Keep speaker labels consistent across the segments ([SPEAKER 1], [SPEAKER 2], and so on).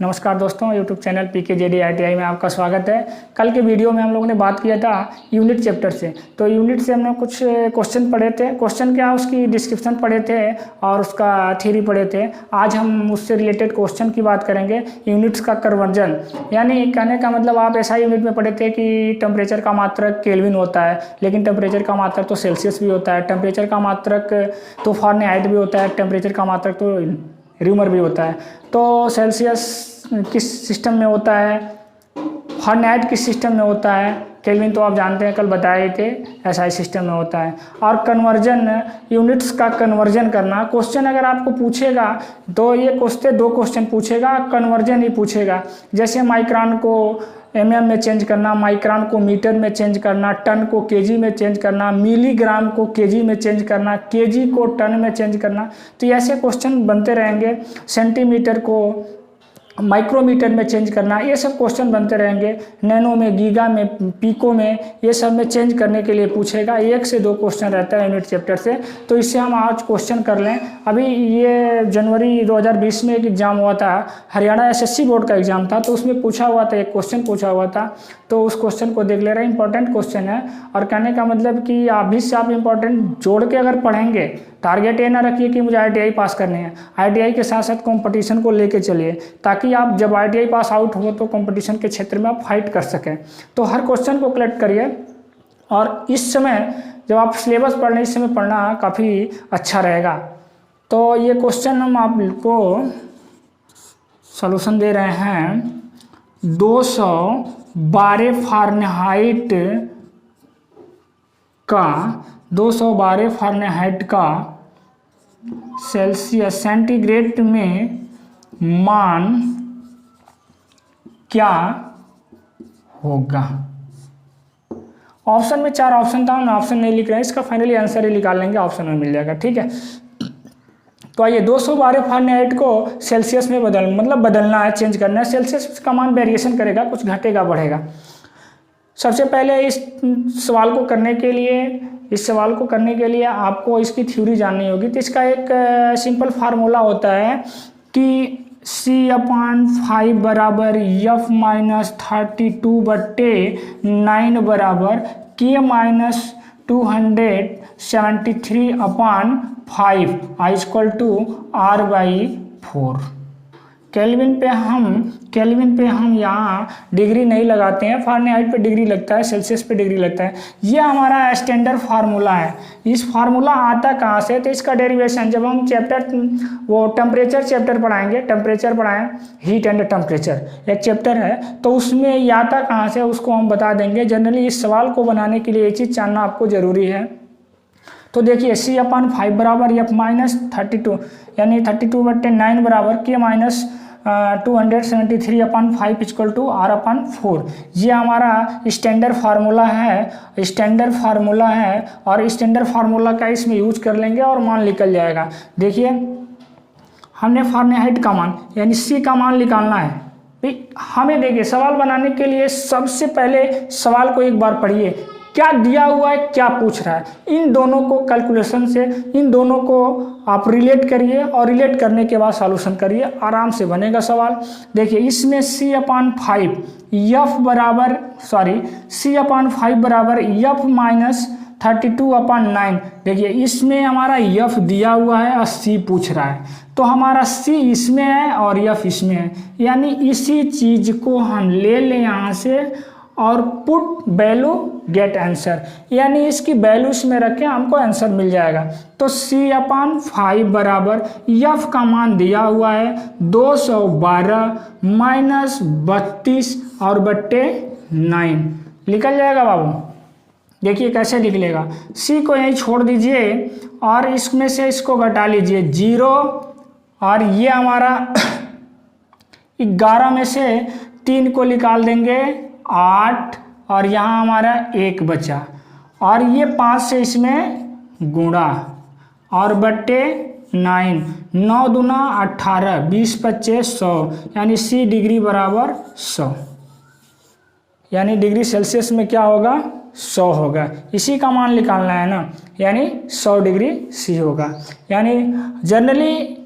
[SPEAKER 1] नमस्कार दोस्तों, YouTube channel PKJD में आपका स्वागत है। कल के वीडियो में हम लोगों ने बात किया था यूनिट चैप्टर से। तो यूनिट से हमने कुछ क्वेश्चन पढ़े थे। क्वेश्चन क्या, उसकी डिस्क्रिप्शन पढ़े थे और उसका थ्योरी पढ़े थे। आज हम उससे रिलेटेड क्वेश्चन की बात करेंगे। यूनिट्स का कन्वर्जन, यानी कहने का मतलब आप ऐसा यूनिट में पढ़े थे कि टेम्परेचर का मात्रक केल्विन होता है, लेकिन टेम्परेचर का मात्रक तो सेल्सियस भी होता है। टेम्परेचर का मात्रक तो फ़ारेनहाइट भी होता है। टेम्परेचर का मात्रक तो र्यूमर भी होता है। तो सेल्सियस किस सिस्टम में होता है, फ़ारेनहाइट किस सिस्टम में होता है, केल्विन तो आप जानते हैं, कल बताए थे एसआई सिस्टम में होता है। और कन्वर्जन, यूनिट्स का कन्वर्जन करना। क्वेश्चन अगर आपको पूछेगा तो ये दो क्वेश्चन पूछेगा, कन्वर्जन ही पूछेगा। जैसे माइक्रोन को mm में चेंज करना, माइक्रोन को मीटर में चेंज करना, टन को केजी में चेंज करना, मिलीग्राम को केजी में चेंज करना, केजी को टन में चेंज करना। तो ऐसे क्वेश्चन बनते रहेंगे। सेंटीमीटर को माइक्रोमीटर में चेंज करना, ये सब क्वेश्चन बनते रहेंगे। नैनो में, गीगा में, पीको में, ये सब में चेंज करने के लिए पूछेगा। 1 से 2 क्वेश्चन रहता है यूनिट चैप्टर से। तो इससे हम आज क्वेश्चन कर लें। अभी ये जनवरी 2020 में एक एग्ज़ाम हुआ था, हरियाणा SSC बोर्ड का एग्ज़ाम था। तो उसमें पूछा हुआ था, एक क्वेश्चन पूछा हुआ था। तो उस क्वेश्चन को देख ले रहे हैं। इंपॉर्टेंट क्वेश्चन है। और कहने का मतलब कि अभी से आप इंपॉर्टेंट जोड़ के अगर पढ़ेंगे, टारगेट ये ना रखिए कि मुझे ITI पास करनी है। ITI के साथ साथ कंपटीशन को लेके चलिए, ताकि आप जब ITI पास आउट हो तो कंपटीशन के क्षेत्र में आप फाइट कर सकें। तो हर क्वेश्चन को कलेक्ट करिए। और इस समय जब आप सिलेबस पढ़ रहे हैं, इस समय पढ़ना काफ़ी अच्छा रहेगा। तो ये क्वेश्चन हम आपको सॉल्यूशन दे रहे हैं। 212 फ़ारेनहाइट का सेल्सियस सेंटीग्रेड में मान क्या होगा। ऑप्शन में 4 ऑप्शन था, हम ऑप्शन नहीं लिख रहे हैं। इसका फाइनली आंसर ही निकाल लेंगे, ऑप्शन में मिल जाएगा। ठीक है। तो आइए, 212 फ़ारेनहाइट को सेल्सियस में बदलना है, चेंज करना है। सेल्सियस का मान वेरिएशन करेगा, कुछ घटेगा बढ़ेगा। सबसे पहले इस सवाल को करने के लिए आपको इसकी थ्योरी जाननी होगी। तो इसका एक सिंपल फार्मूला होता है कि C/5 बराबर F माइनस 32/9 बराबर K माइनस 273/5 R/4। केल्विन पे हम यहाँ डिग्री नहीं लगाते हैं, फ़ारेनहाइट पे डिग्री लगता है, सेल्सियस पे डिग्री लगता है। ये हमारा स्टैंडर्ड फार्मूला है। इस फार्मूला आता कहाँ से? तो इसका डेरिवेशन जब हम टेम्परेचर चैप्टर पढ़ाएंगे, टेम्परेचर पढ़ाएं, हीट एंड टेम्परेचर एक चैप्टर है, तो उसमें ये आता कहाँ से उसको हम बता देंगे। जनरली इस सवाल को बनाने के लिए ये चीज़ जानना आपको ज़रूरी है। तो देखिए, C/5 बराबर F माइनस 32 यानी 32/9 बराबर K minus 273/5 equal to R/4। ये हमारा स्टैंडर्ड फार्मूला है। और स्टैंडर्ड फार्मूला का इसमें यूज कर लेंगे और मान निकल जाएगा। देखिए, हमने फ़ारेनहाइट का मान यानी C का मान निकालना है। हमें देखिए, सवाल बनाने के लिए सबसे पहले सवाल को एक बार पढ़िए, क्या दिया हुआ है, क्या पूछ रहा है। इन दोनों को कैलकुलेशन से, इन दोनों को आप रिलेट करिए और रिलेट करने के बाद सॉल्यूशन करिए, आराम से बनेगा सवाल। देखिए, इसमें C/5 बराबर F माइनस 32/9। देखिए, इसमें हमारा F दिया हुआ है और C पूछ रहा है, तो हमारा C इसमें है और F इसमें है। यानी इसी चीज़ को हम ले लें यहाँ से और पुट वैल्यू गेट आंसर, यानी इसकी वैल्यू इसमें रखें, हमको आंसर मिल जाएगा। तो C/5 बराबर F का मान दिया हुआ है 212 माइनस 32 और बट्टे 9 निकल जाएगा बाबू। देखिए कैसे लिख लेगा। C को यहीं छोड़ दीजिए और इसमें से इसको घटा लीजिए 0, और ये हमारा 11 में से 3 को निकाल देंगे 8, और यहाँ हमारा 1 बचा, और ये 5 से इसमें गुणा और बट्टे 9, 9 दूना 18, 20 25 100, यानी C डिग्री बराबर 100, यानी डिग्री सेल्सियस में क्या होगा, 100 होगा। इसी का मान निकालना है ना, यानी 100 डिग्री C होगा। यानी जनरली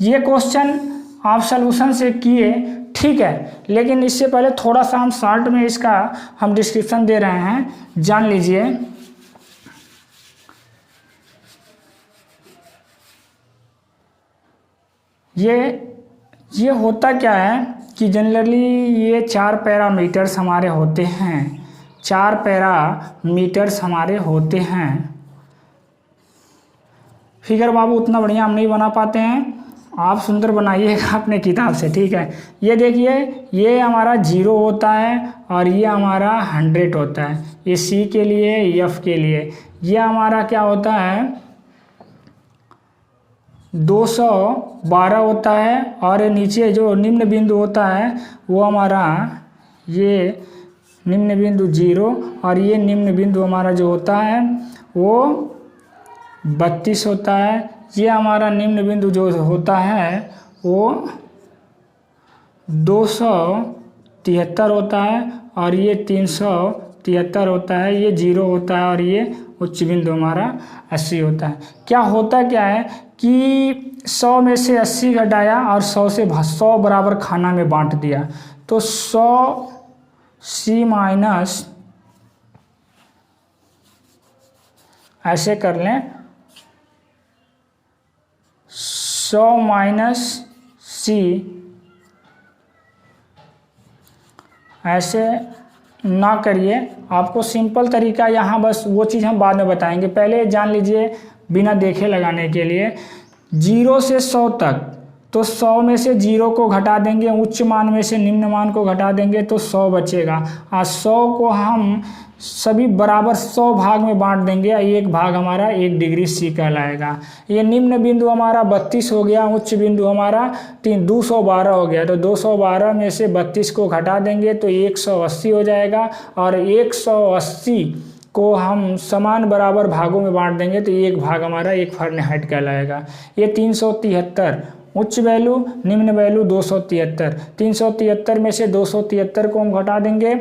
[SPEAKER 1] ये क्वेश्चन आप सॉल्यूशन से किए, ठीक है, लेकिन इससे पहले थोड़ा सा हम शॉर्ट में इसका हम डिस्क्रिप्शन दे रहे हैं, जान लीजिए। ये होता क्या है कि जनरली ये 4 पैरामीटर्स हमारे होते हैं, 4 पैरामीटर्स हमारे होते हैं। फिगर बाबू उतना बढ़िया हम नहीं बना पाते हैं, आप सुंदर बनाइएगा अपने किताब से, ठीक है। ये देखिए, ये हमारा 0 होता है और ये हमारा 100 होता है, ये सी के लिए, एफ के लिए। ये हमारा क्या होता है, 212 होता है, और नीचे जो निम्न बिंदु होता है वो हमारा ये निम्न बिंदु 0, और ये निम्न बिंदु हमारा जो होता है वो 32 होता है। ये हमारा निम्न बिंदु जो होता है वो 273 होता है, और ये 373 होता है, ये 0 होता है, और ये उच्च बिंदु हमारा 80 होता है। क्या होता क्या है कि 100 में से 80 घटाया और 100 से 100 बराबर खाना में बांट दिया, तो 100 सी माइनस, ऐसे कर लें, 100 माइनस सी, ऐसे ना करिए, आपको सिंपल तरीका यहाँ, बस वो चीज़ हम बाद में बताएंगे, पहले जान लीजिए बिना देखे लगाने के लिए। 0 से 100 तक, तो 100 में से 0 को घटा देंगे, उच्च मान में से निम्न मान को घटा देंगे तो 100 बचेगा, और 100 को हम सभी बराबर 100 भाग में बांट देंगे, एक भाग हमारा 1 डिग्री सी कहलाएगा। ये निम्न बिंदु हमारा 32 हो गया, उच्च बिंदु हमारा 212 हो गया, तो 212 में से 32 को घटा देंगे तो 180 हो जाएगा, और 180 को हम समान बराबर भागों में बांट देंगे तो एक भाग हमारा 1 फ़ारेनहाइट कहलाएगा। ये 373 उच्च वैल्यू, निम्न वैल्यू 273, 373 में से 273 को हम घटा देंगे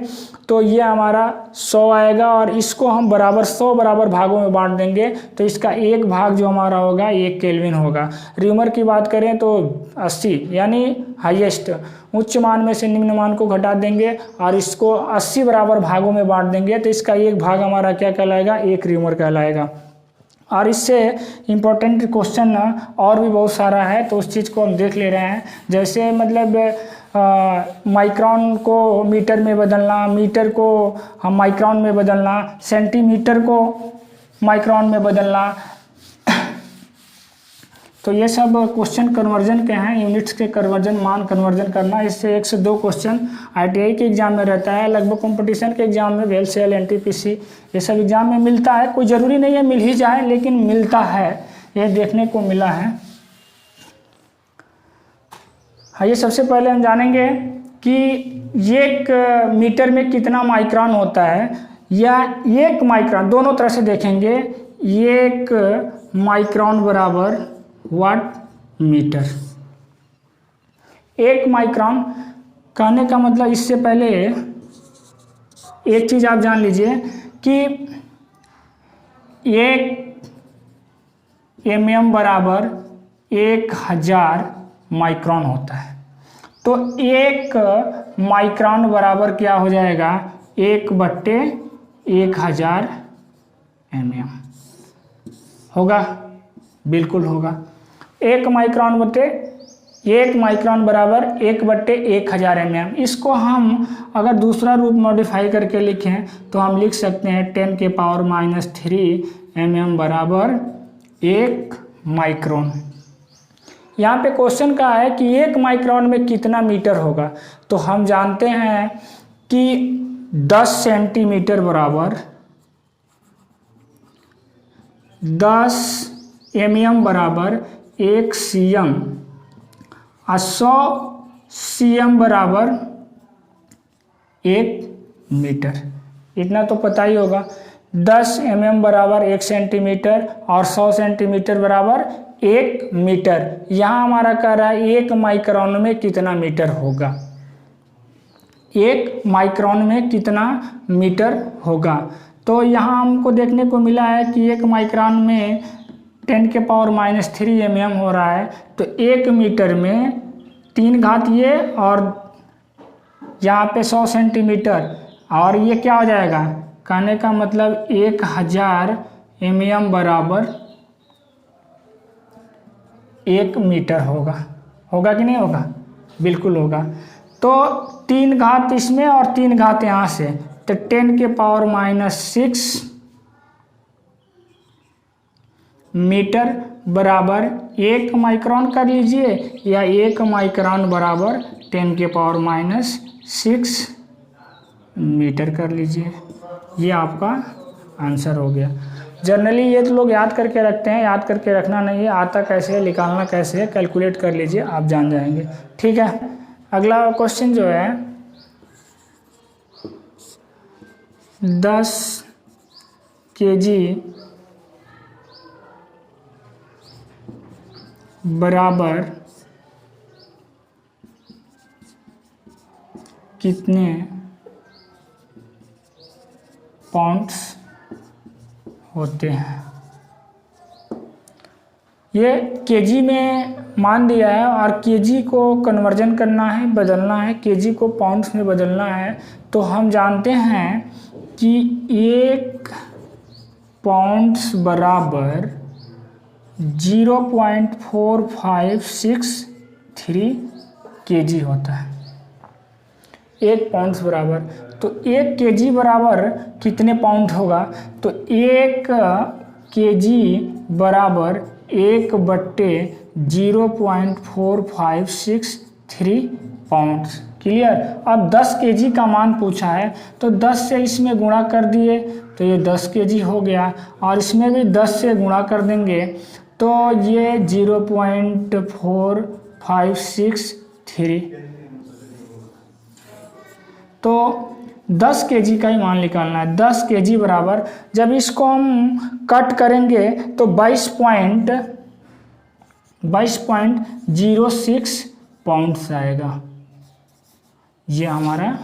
[SPEAKER 1] तो ये हमारा 100 आएगा, और इसको हम बराबर 100 बराबर भागों में बांट देंगे तो इसका एक भाग जो हमारा होगा 1 केल्विन होगा। र्यूमर की बात करें तो 80 यानी हाईएस्ट, उच्च मान में से निम्न मान को घटा देंगे और इसको 80 बराबर भागों में बांट देंगे तो इसका एक भाग हमारा क्या कहलाएगा, 1 र्यूमर कहलाएगा। और इससे इम्पोर्टेंट क्वेश्चन और भी बहुत सारा है, तो उस चीज़ को हम देख ले रहे हैं। जैसे मतलब माइक्रोन को मीटर में बदलना, मीटर को हम माइक्रोन में बदलना, सेंटीमीटर को माइक्रोन में बदलना, तो ये सब क्वेश्चन कन्वर्जन के हैं, यूनिट्स के कन्वर्जन, मान कन्वर्जन करना। इससे 1 से 2 क्वेश्चन ITI के एग्ज़ाम में रहता है, लगभग कंपटीशन के एग्ज़ाम में, वेल सेल, NTPC, ये सब एग्ज़ाम में मिलता है। कोई ज़रूरी नहीं है मिल ही जाए, लेकिन मिलता है, ये देखने को मिला है। आइए सबसे पहले हम जानेंगे कि एक मीटर में कितना माइक्रोन होता है, या 1 माइक्रोन, दोनों तरह से देखेंगे। 1 माइक्रोन बराबर वाट मीटर। 1 माइक्रोन कहने का मतलब, इससे पहले एक चीज़ आप जान लीजिए कि 1 mm बराबर 1000 माइक्रोन होता है, तो 1 माइक्रोन बराबर क्या हो जाएगा, 1/1000 mm होगा, बिल्कुल होगा। 1 माइक्रोन बराबर 1/1000 mm। इसको हम अगर दूसरा रूप मॉडिफाई करके लिखें तो हम लिख सकते हैं 10⁻³ mm बराबर 1 माइक्रोन। यहाँ पे क्वेश्चन का है कि 1 माइक्रोन में कितना मीटर होगा, तो हम जानते हैं कि 10 सेंटीमीटर बराबर 10 mm बराबर 1 cm, और 100 cm बराबर 1 मीटर। इतना तो पता ही होगा। 10 mm बराबर 1 सेंटीमीटर और 100 सेंटीमीटर बराबर 1 मीटर। यहाँ हमारा कह रहा है 1 माइक्रोन में कितना मीटर होगा, 1 माइक्रोन में कितना मीटर होगा। तो यहाँ हमको देखने को मिला है कि 1 माइक्रोन में 10⁻³ mm हो रहा है, तो 1 मीटर में 3 घात ये और यहाँ पे 100 सेंटीमीटर, और ये क्या हो जाएगा, कहने का मतलब 1000 mm बराबर 1 मीटर होगा। होगा कि नहीं होगा? बिल्कुल होगा। तो 3 घात इसमें और 3 घात यहाँ से, तो 10⁻⁻6 मीटर बराबर 1 माइक्रोन कर लीजिए, या 1 माइक्रोन बराबर 10⁻⁻6 मीटर कर लीजिए। ये आपका आंसर हो गया। जनरली ये तो लोग याद करके रखते हैं, याद करके रखना नहीं है, आता कैसे है, निकालना कैसे है, कैलकुलेट कर लीजिए, आप जान जाएंगे। ठीक है, अगला क्वेश्चन जो है 10 kg बराबर कितने पाउंड्स होते हैं। ये केजी में मान दिया है और केजी को कन्वर्जन करना है, बदलना है, केजी को पाउंड्स में बदलना है। तो हम जानते हैं कि 1 पाउंड्स बराबर 0.4563 केजी होता है। 1 पाउंड्स बराबर, तो 1 केजी बराबर कितने पाउंड होगा, तो 1 केजी बराबर 1/0.4563 पाउंड्स। क्लियर। अब 10 केजी का मान पूछा है, तो 10 से इसमें गुणा कर दिए तो ये 10 केजी हो गया, और इसमें भी 10 से गुणा कर देंगे तो ये 0.4563। तो 10 केजी का ही मान निकालना है। 10 केजी बराबर, जब इसको हम कट करेंगे तो 22.06 पाउंड्स आएगा। ये हमारा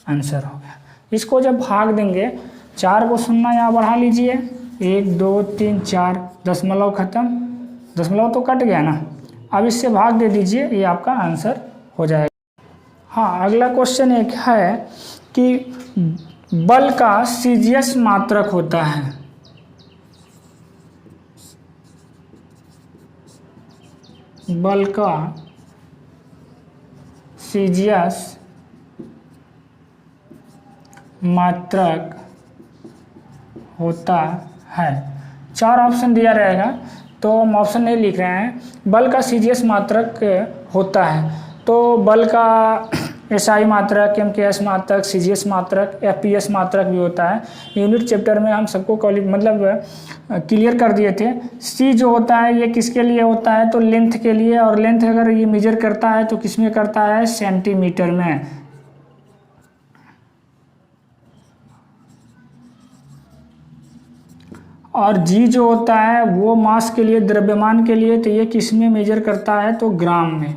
[SPEAKER 1] आंसर हो गया। इसको जब भाग देंगे, 4 को 0 यहाँ बढ़ा लीजिए, 1 2 3 4, दशमलव खत्म, दशमलव तो कट गया ना। अब इससे भाग दे दीजिए, ये आपका आंसर हो जाएगा। हाँ, अगला क्वेश्चन एक है कि बल का सीजीएस मात्रक होता है। बल का सीजीएस मात्रक होता है। 4 ऑप्शन दिया रहेगा, तो हम ऑप्शन नहीं लिख रहे हैं। बल का सीजीएस मात्रक होता है, तो बल का एसआई मात्रक, एमकेएस मात्रक, सीजीएस मात्रक, एफपीएस मात्रक भी होता है। यूनिट चैप्टर में हम सबको क्लियर कर दिए थे। सी जो होता है ये किसके लिए होता है, तो लेंथ के लिए, और लेंथ अगर ये मेजर करता है तो किस में करता है, सेंटीमीटर में। और जी जो होता है वो मास के लिए, द्रव्यमान के लिए, तो ये किस में मेजर करता है, तो ग्राम में।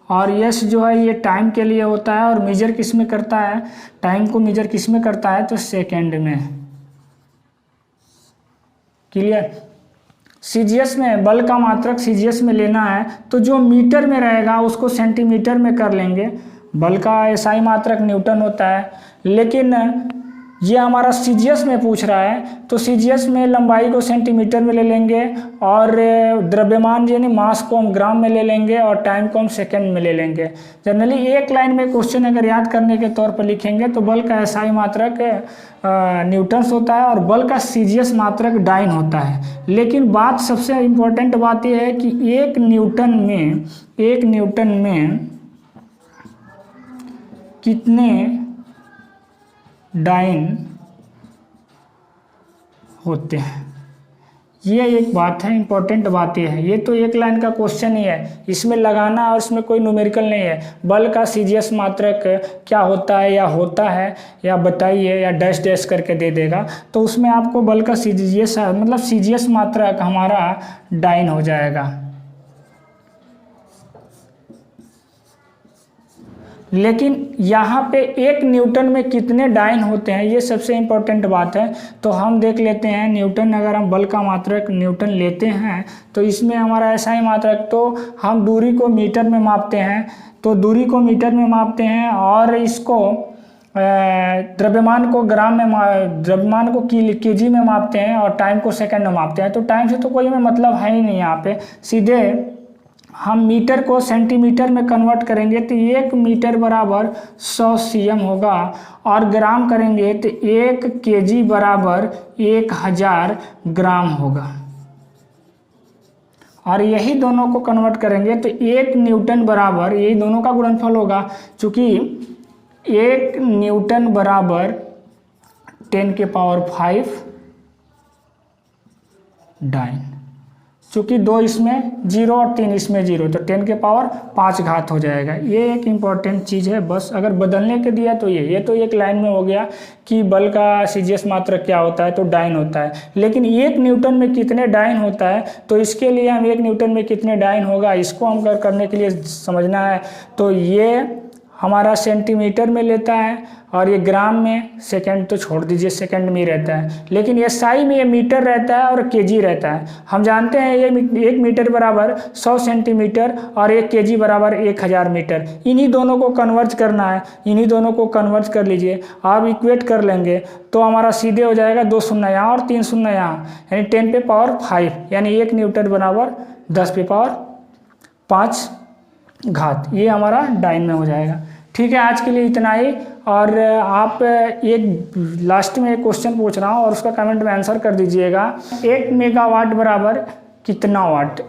[SPEAKER 1] और यस जो है ये टाइम के लिए होता है, और मेजर किस में करता है, टाइम को मेजर किस में करता है, तो सेकंड में। क्लियर। सीजीएस में बल का मात्रक सीजीएस में लेना है, तो जो मीटर में रहेगा उसको सेंटीमीटर में कर लेंगे। बल का एसआई मात्रक न्यूटन होता है, लेकिन ये हमारा सीजीएस में पूछ रहा है, तो सीजीएस में लंबाई को सेंटीमीटर में ले लेंगे, और द्रव्यमान यानी मास को हम ग्राम में ले लेंगे, और टाइम को हम सेकंड में ले लेंगे। जनरली एक लाइन में क्वेश्चन अगर याद करने के तौर पर लिखेंगे तो बल का एसआई मात्रक न्यूटन्स होता है, और बल का सीजीएस मात्रक डाइन होता है। लेकिन बात, सबसे इम्पोर्टेंट बात यह है कि 1 न्यूटन में कितने डाइन होते हैं, ये एक बात है, इंपॉर्टेंट बात ये है। ये तो एक लाइन का क्वेश्चन ही है, इसमें लगाना और इसमें कोई न्यूमेरिकल नहीं है। बल का सीजीएस मात्रक क्या होता है, या बताइए, या डैश डैश करके दे देगा, तो उसमें आपको बल का सीजीएस मतलब सीजीएस मात्रक हमारा डाइन हो जाएगा। लेकिन यहाँ पे 1 न्यूटन में कितने डाइन होते हैं, ये सबसे इम्पोर्टेंट बात है। तो हम देख लेते हैं न्यूटन, अगर हम बल का मात्रक न्यूटन लेते हैं तो इसमें हमारा ऐसा ही मात्रक, तो हम दूरी को मीटर में मापते हैं, तो दूरी को मीटर में मापते हैं और इसको द्रव्यमान को ग्राम में, द्रव्यमान को केजी में मापते हैं और टाइम को सेकंड में मापते हैं। तो टाइम से तो कोई हमें मतलब है ही नहीं, यहाँ पे सीधे हम मीटर को सेंटीमीटर में कन्वर्ट करेंगे तो 1 मीटर बराबर 100 cm होगा, और ग्राम करेंगे तो 1 kg बराबर 1000 ग्राम होगा। और यही दोनों को कन्वर्ट करेंगे तो 1 न्यूटन बराबर, यही दोनों का गुणनफल होगा, चूँकि 1 न्यूटन बराबर 10⁵ डाइन, चूँकि 2 इसमें 0 और 3 इसमें 0, तो 10⁵ हो जाएगा। ये एक इम्पॉर्टेंट चीज़ है, बस अगर बदलने के दिया तो ये तो एक लाइन में हो गया कि बल का सीजीएस मात्रक क्या होता है, तो डाइन होता है। लेकिन 1 न्यूटन में कितने डाइन होता है, तो इसके लिए हम 1 न्यूटन में कितने डाइन होगा इसको हम करने के लिए समझना है। तो ये हमारा सेंटीमीटर में लेता है और ये ग्राम में, सेकंड तो छोड़ दीजिए, सेकंड में ही रहता है, लेकिन एसआई में ये मीटर रहता है और केजी रहता है। हम जानते हैं ये 1 मीटर बराबर 100 सेंटीमीटर और 1 केजी बराबर 1000 मीटर। इन्हीं दोनों को कन्वर्ट करना है, इन्हीं दोनों को कन्वर्ट कर लीजिए। आप इक्वेट कर लेंगे तो हमारा सीधे हो जाएगा 2 शून्य यहाँ और 3 शून्य यहाँ, यानी 10⁵, यानी 1 न्यूटन बराबर 10⁵, ये हमारा डाइन में हो जाएगा। ठीक है, आज के लिए इतना ही। और आप एक लास्ट में एक क्वेश्चन पूछ रहा हूँ और उसका कमेंट में आंसर कर दीजिएगा। 1 मेगावाट बराबर कितना वाट?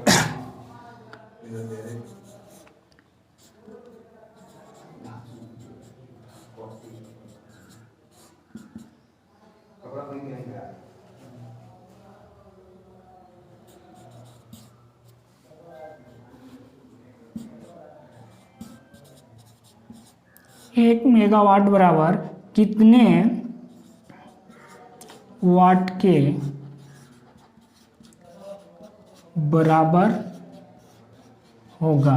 [SPEAKER 1] एक मेगावाट बराबर कितने वाट के बराबर होगा?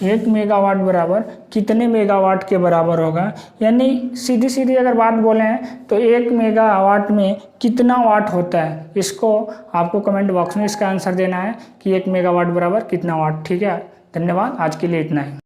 [SPEAKER 1] 1 मेगावाट बराबर कितने मेगावाट के बराबर होगा, यानी सीधी सीधी अगर बात बोलें तो 1 मेगावाट में कितना वाट होता है, इसको आपको कमेंट बॉक्स में इसका आंसर देना है कि 1 मेगावाट बराबर कितना वाट। ठीक है, धन्यवाद, आज के लिए इतना ही।